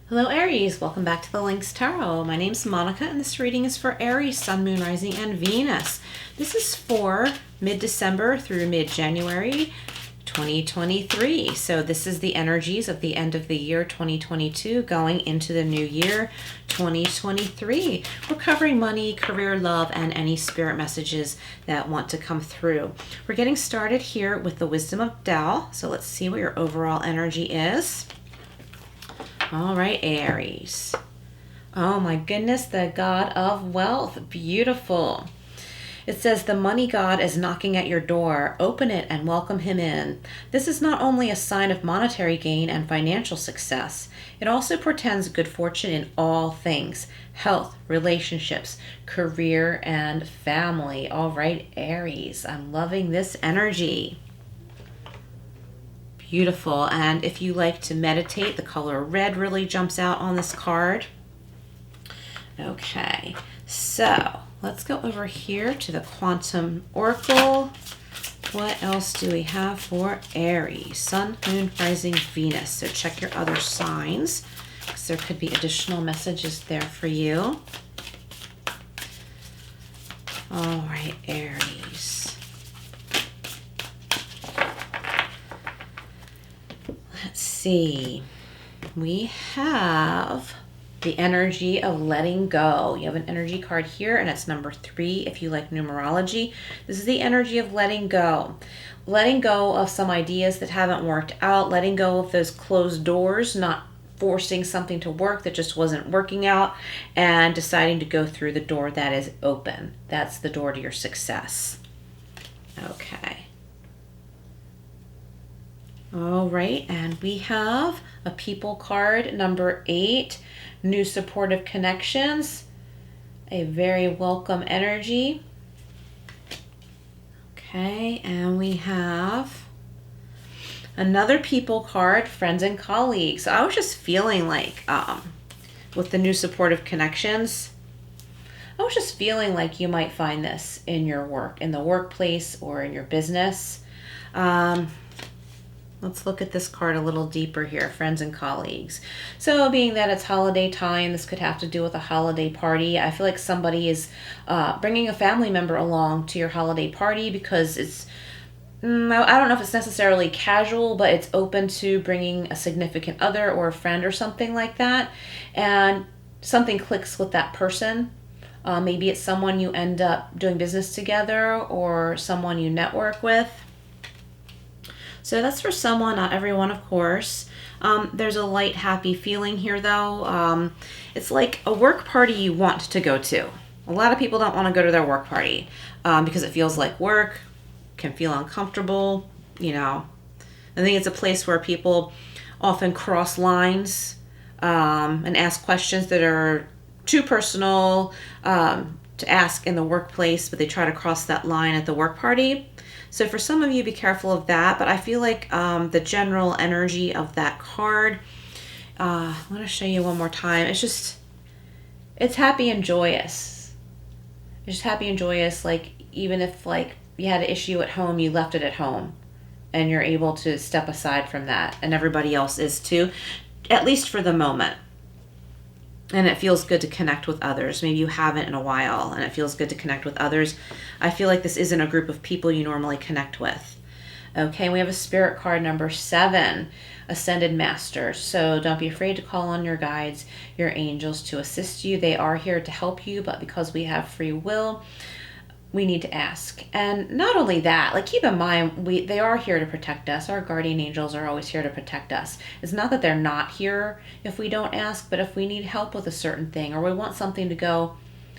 Hello Aries, welcome back to the Lynx Tarot. My name's Monica and this reading is for Aries, Sun, Moon, Rising, and Venus. This is for mid-December through mid-January 2023. So this is the energies of the end of the year 2022 going into the new year 2023. We're covering money, career, love, and any spirit messages that want to come through. We're getting started here with the Wisdom of Tao. So let's see what your overall energy is. All right, Aries. Oh my goodness, the God of Wealth. Beautiful. It says the money god is knocking at your door. Open it and welcome him in. This is not only a sign of monetary gain and financial success, it also portends good fortune in all things: health, relationships, career, and family. All right, Aries, I'm loving this energy. Beautiful. And if you like to meditate, the color red really jumps out on this card. Okay, so let's go over here to the Quantum Oracle. What else do we have for Aries? Sun, Moon, Rising, Venus. So check your other signs because there could be additional messages there for you. All right, Aries. Let's see. We have the energy of letting go. You have an energy card here, and it's number 3 if you like numerology. This is the energy of letting go. Letting go of some ideas that haven't worked out. Letting go of those closed doors, not forcing something to work that just wasn't working out, and deciding to go through the door that is open. That's the door to your success. Okay. All right, and we have a people card, number 8, new supportive connections, a very welcome energy. Okay, and we have another people card, friends and colleagues. So I was just feeling like with the new supportive connections, I was just feeling like you might find this in your work, in the workplace or in your business. Let's look at this card a little deeper here, friends and colleagues. So being that it's holiday time, this could have to do with a holiday party. I feel like somebody is bringing a family member along to your holiday party because it's, I don't know if it's necessarily casual, but it's open to bringing a significant other or a friend or something like that. And something clicks with that person. Maybe it's someone you end up doing business together or someone you network with. So that's for someone, not everyone, of course. There's a light, happy feeling here, though. It's like a work party you want to go to. A lot of people don't want to go to their work party because it feels like work, can feel uncomfortable, you know. I think it's a place where people often cross lines and ask questions that are too personal to ask in the workplace, but they try to cross that line at the work party. So for some of you, be careful of that. But I feel like the general energy of that card, I want to show you one more time. It's happy and joyous. It's just happy and joyous. Like even if like you had an issue at home, you left it at home and you're able to step aside from that. And everybody else is too, at least for the moment. And it feels good to connect with others. Maybe you haven't in a while and it feels good to connect with others. I feel like this isn't a group of people you normally connect with. Okay, we have a spirit card, number 7, Ascended Masters. So don't be afraid to call on your guides, your angels to assist you. They are here to help you, but because we have free will, we need to ask. And not only that, like keep in mind, they are here to protect us. Our guardian angels are always here to protect us. It's not that they're not here if we don't ask, but if we need help with a certain thing or we want something to go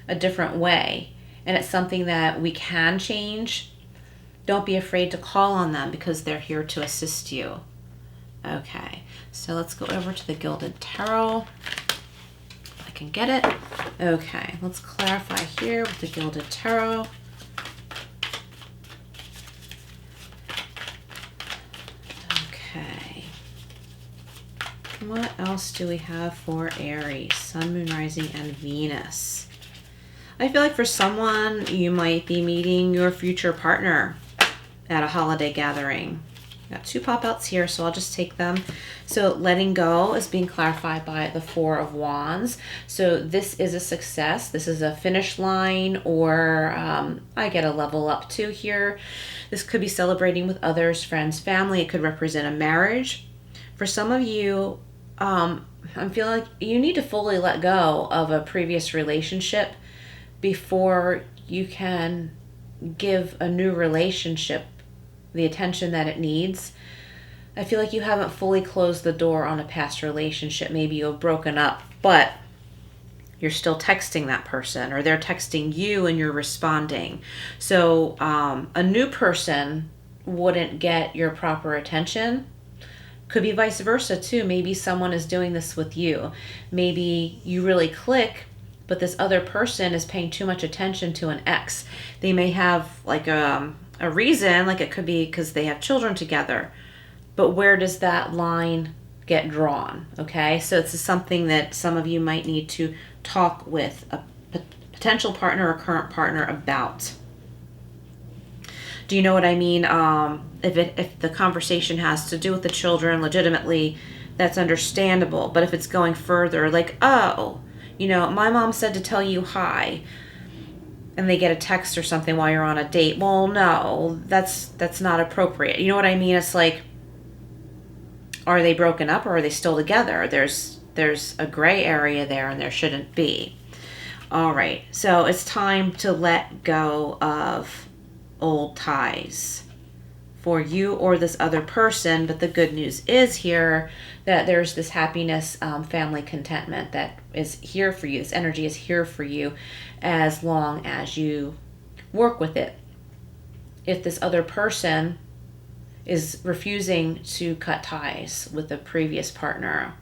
a different way and it's something that we can change, don't be afraid to call on them because they're here to assist you. Okay, so let's go over to the Gilded Tarot. If I can get it. Okay, let's clarify here with the Gilded Tarot. Okay. What else do we have for Aries? Sun, Moon, Rising, and Venus. I feel like for someone, you might be meeting your future partner at a holiday gathering. Got 2 pop-outs here, so I'll just take them. So letting go is being clarified by the 4 of Wands. So this is a success. This is a finish line, or I get a level up too here. This could be celebrating with others, friends, family. It could represent a marriage. For some of you, I'm feeling like you need to fully let go of a previous relationship before you can give a new relationship the attention that it needs. I feel like you haven't fully closed the door on a past relationship. Maybe you've broken up, but you're still texting that person, or they're texting you and you're responding. So a new person wouldn't get your proper attention. Could be vice versa too. Maybe someone is doing this with you. Maybe you really click, but this other person is paying too much attention to an ex. They may have like a reason, like it could be because they have children together, but where does that line get drawn? Okay, so this is something that some of you might need to talk with a potential partner or current partner about. Do you know what I mean? If the conversation has to do with the children legitimately, that's understandable. But if it's going further, like, oh, my mom said to tell you hi, and they get a text or something while you're on a date. Well, no, that's not appropriate. You know what I mean? It's like, are they broken up or are they still together? There's a gray area there, and there shouldn't be. All right, so it's time to let go of old ties for you or this other person. But the good news is here that there's this happiness, family contentment that is here for you. This energy is here for you as long as you work with it. If this other person is refusing to cut ties with a previous partner,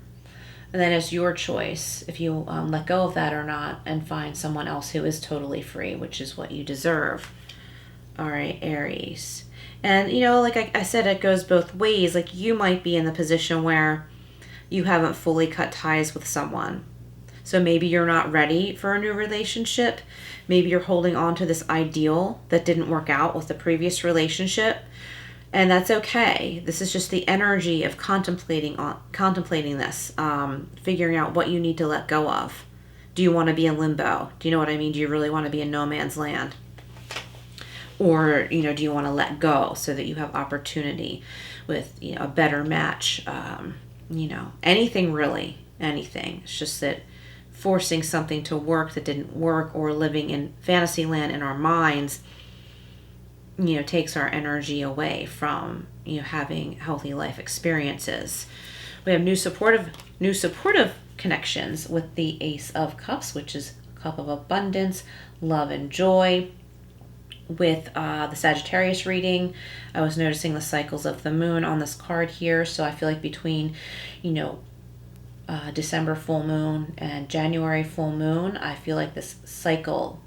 and then it's your choice if you let go of that or not and find someone else who is totally free, which is what you deserve. All right, Aries. And, like I said, it goes both ways. Like, you might be in the position where you haven't fully cut ties with someone. So maybe you're not ready for a new relationship. Maybe you're holding on to this ideal that didn't work out with the previous relationship. And that's okay. This is just the energy of contemplating this, figuring out what you need to let go of. Do you want to be in limbo? Do you know what I mean? Do you really want to be in no man's land? Or, do you want to let go so that you have opportunity with, a better match? Anything really, anything. It's just that forcing something to work that didn't work, or living in fantasy land in our minds, takes our energy away from, having healthy life experiences. We have new supportive connections with the Ace of Cups, which is a cup of abundance, love, and joy. With the Sagittarius reading, I was noticing the cycles of the moon on this card here. So I feel like between, December full moon and January full moon, I feel like this cycle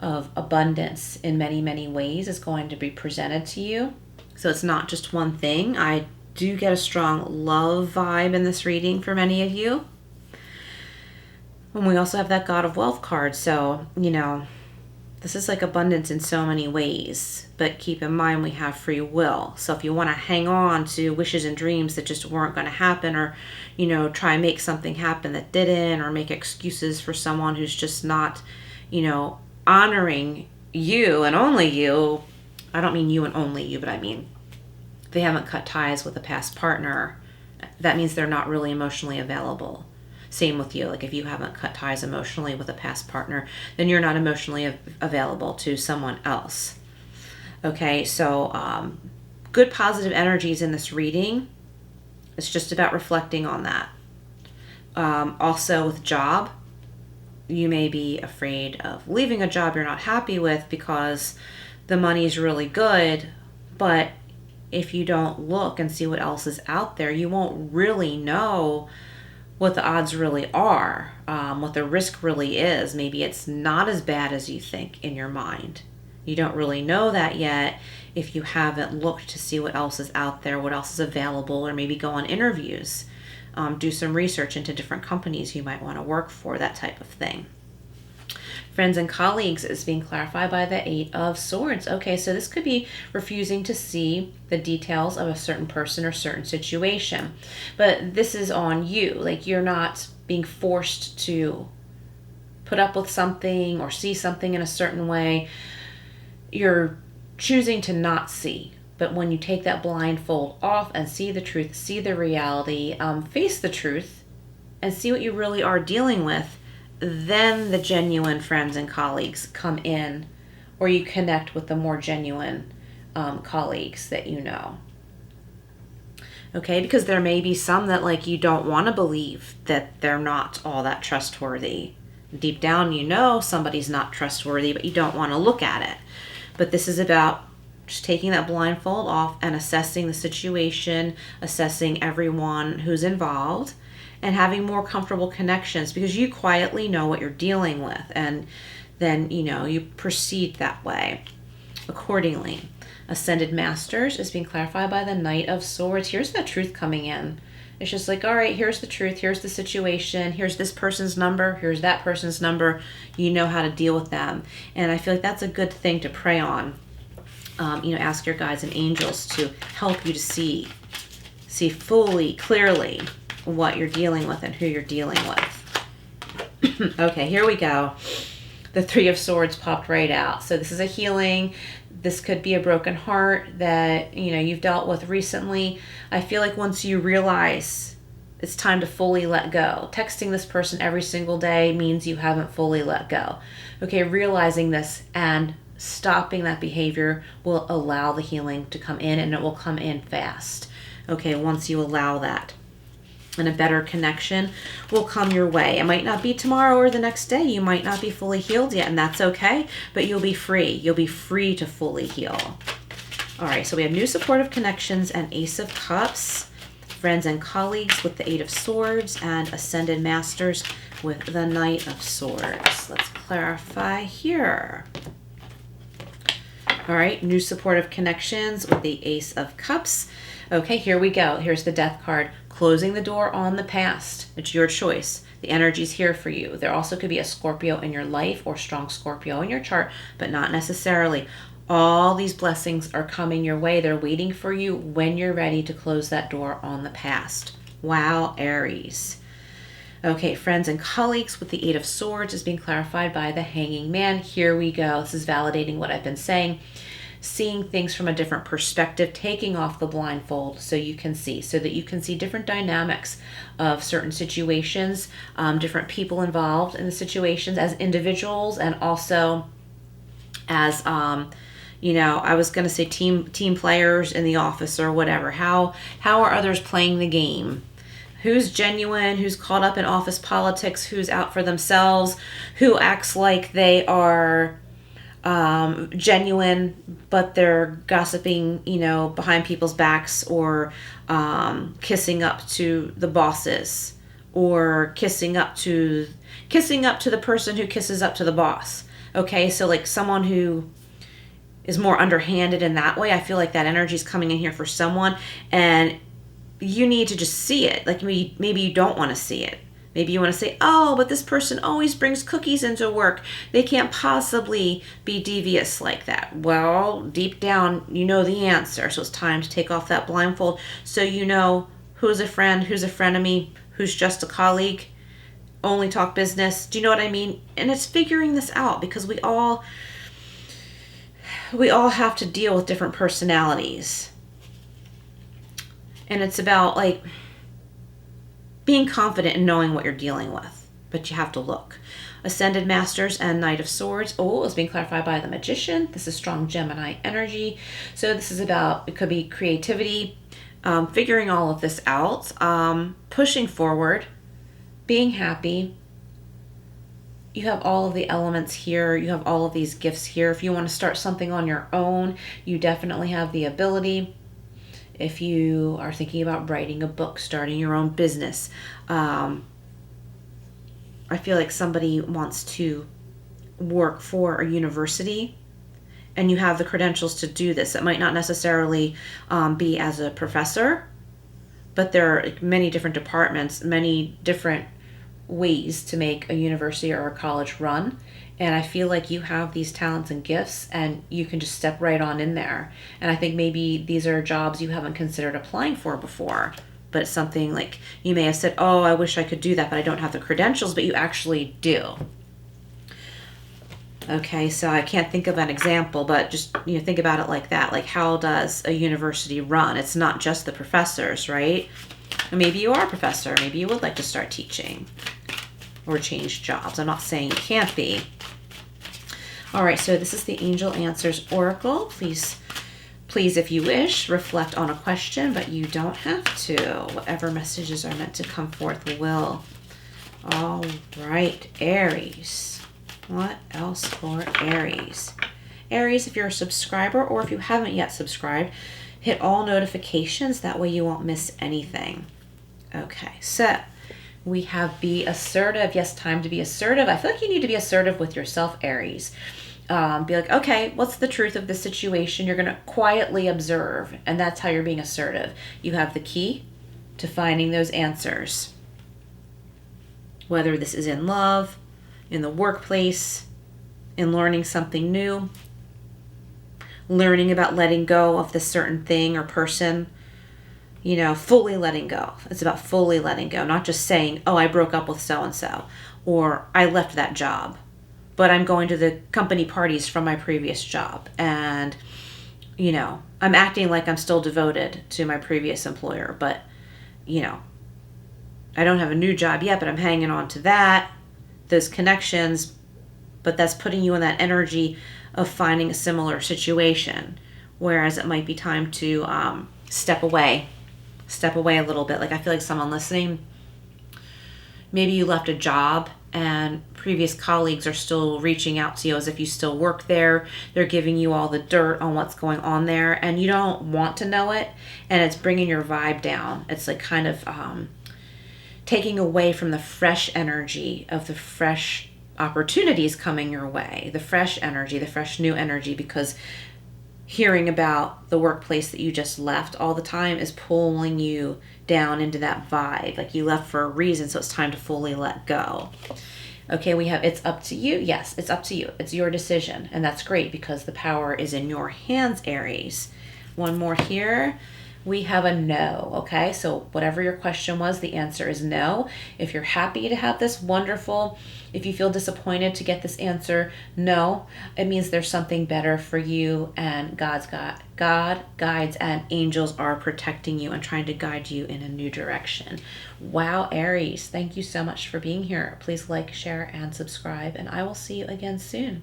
of abundance in many, many ways is going to be presented to you. So it's not just one thing. I do get a strong love vibe in this reading for many of you. And we also have that God of Wealth card. So, this is like abundance in so many ways, but keep in mind we have free will. So if you want to hang on to wishes and dreams that just weren't going to happen, or, try and make something happen that didn't, or make excuses for someone who's just not, honoring you and only you. I don't mean you and only you, but I mean they haven't cut ties with a past partner. That means they're not really emotionally available. Same with you. Like, if you haven't cut ties emotionally with a past partner, then you're not emotionally available to someone else. Okay, so good positive energies in this reading. It's just about reflecting on that. Also with job, you may be afraid of leaving a job you're not happy with because the money is really good, but if you don't look and see what else is out there, you won't really know what the odds really are, what the risk really is. Maybe it's not as bad as you think in your mind. You don't really know that yet if you haven't looked to see what else is out there, what else is available, or maybe go on interviews, do some research into different companies you might want to work for, that type of thing. Friends and colleagues is being clarified by the Eight of Swords. Okay, so this could be refusing to see the details of a certain person or certain situation. But this is on you. Like, you're not being forced to put up with something or see something in a certain way. You're choosing to not see. But when you take that blindfold off and see the truth, see the reality, face the truth, and see what you really are dealing with, then the genuine friends and colleagues come in, or you connect with the more genuine colleagues that you know. Okay, because there may be some that, like, you don't want to believe that they're not all that trustworthy. Deep down, you know somebody's not trustworthy, but you don't want to look at it. But this is about just taking that blindfold off and assessing the situation, assessing everyone who's involved, and having more comfortable connections, because you quietly know what you're dealing with, and then, you know, you proceed that way accordingly. Ascended Masters is being clarified by the Knight of Swords. Here's the truth coming in. It's just like, all right, here's the truth, here's the situation, here's this person's number, here's that person's number. You know how to deal with them. And I feel like that's a good thing to pray on. You know, ask your guides and angels to help you to see fully, clearly what you're dealing with and who you're dealing with. Okay, here we go. The Three of Swords popped right out. So this is a healing. This could be a broken heart that, you know, you've dealt with recently. I feel like once you realize it's time to fully let go, texting this person every single day means you haven't fully let go. Okay, realizing this and stopping that behavior will allow the healing to come in, and it will come in fast. Okay, once you allow that. And a better connection will come your way. It might not be tomorrow or the next day. You might not be fully healed yet, and that's okay, but you'll be free. You'll be free to fully heal. All right, so we have new supportive connections and Ace of Cups, friends and colleagues with the Eight of Swords, and Ascended Masters with the Knight of Swords. Let's clarify here. All right, new supportive connections with the Ace of Cups. Okay, here we go. Here's the Death card. Closing the door on the past. It's your choice. The energy's here for you. There also could be a Scorpio in your life or strong Scorpio in your chart, but not necessarily. All these blessings are coming your way. They're waiting for you when you're ready to close that door on the past. Wow, Aries. Okay, friends and colleagues with the Eight of Swords is being clarified by the Hanging Man. Here we go. This is validating what I've been saying. Seeing things from a different perspective, taking off the blindfold so you can see, so that you can see different dynamics of certain situations, different people involved in the situations as individuals, and also as, you know, I was going to say team players in the office or whatever. How are others playing the game? Who's genuine? Who's caught up in office politics? Who's out for themselves? Who acts like they are genuine, but they're gossiping, you know, behind people's backs, or kissing up to the bosses, or kissing up to the person who kisses up to the boss. Okay, so like someone who is more underhanded in that way. I feel like that energy is coming in here for someone, and you need to just see it. Like maybe you don't want to see it. Maybe you want to say, oh, but this person always brings cookies into work. They can't possibly be devious like that. Well, deep down, you know the answer. So it's time to take off that blindfold so you know who's a friend, who's a frenemy, who's just a colleague, only talk business. Do you know what I mean? And it's figuring this out, because we all have to deal with different personalities. And it's about, like, being confident in knowing what you're dealing with, but you have to look. Ascended Masters and Knight of Swords. Oh, it's being clarified by the Magician. This is strong Gemini energy. So this is about, it could be creativity, figuring all of this out, pushing forward, being happy. You have all of the elements here. You have all of these gifts here. If you want to start something on your own, you definitely have the ability. If you are thinking about writing a book, starting your own business, I feel like somebody wants to work for a university and you have the credentials to do this. It might not necessarily be as a professor, but there are many different departments, many different ways to make a university or a college run. And I feel like you have these talents and gifts and you can just step right on in there. And I think maybe these are jobs you haven't considered applying for before. But it's something like you may have said, oh, I wish I could do that, but I don't have the credentials, but you actually do. Okay, so I can't think of an example, but just think about it like that. Like, how does a university run? It's not just the professors, right? Maybe you are a professor. Maybe you would like to start teaching or change jobs. I'm not saying you can't be. All right, so this is the Angel Answers Oracle. Please, if you wish, reflect on a question, but you don't have to. Whatever messages are meant to come forth will. All right, Aries. What else for Aries? Aries, if you're a subscriber or if you haven't yet subscribed, hit all notifications. That way you won't miss anything. Okay, so we have be assertive. Yes, time to be assertive. I feel like you need to be assertive with yourself, Aries. Be like, okay, what's the truth of this situation? You're going to quietly observe, and that's how you're being assertive. You have the key to finding those answers. Whether this is in love, in the workplace, in learning something new, learning about letting go of this certain thing or person, fully letting go. It's about fully letting go, not just saying, oh, I broke up with so-and-so, or I left that job, but I'm going to the company parties from my previous job. And, I'm acting like I'm still devoted to my previous employer, but, I don't have a new job yet, but I'm hanging on to that, those connections, but that's putting you in that energy of finding a similar situation, whereas it might be time to step away a little bit. Like, I feel like someone listening, maybe you left a job and previous colleagues are still reaching out to you as if you still work there. They're giving you all the dirt on what's going on there and you don't want to know it, and it's bringing your vibe down. It's like kind of taking away from the fresh energy of the fresh opportunities coming your way, the fresh energy, the fresh new energy, because hearing about the workplace that you just left all the time is pulling you down into that vibe. Like, you left for a reason, so it's time to fully let go. Okay, we have it's up to you. Yes, it's up to you. It's your decision, and that's great because the power is in your hands, Aries. One more here. We have a no, okay? So whatever your question was, the answer is no. If you're happy to have this, wonderful. If you feel disappointed to get this answer, no. It means there's something better for you, and God, guides, and angels are protecting you and trying to guide you in a new direction. Wow, Aries, thank you so much for being here. Please like, share, and subscribe, and I will see you again soon.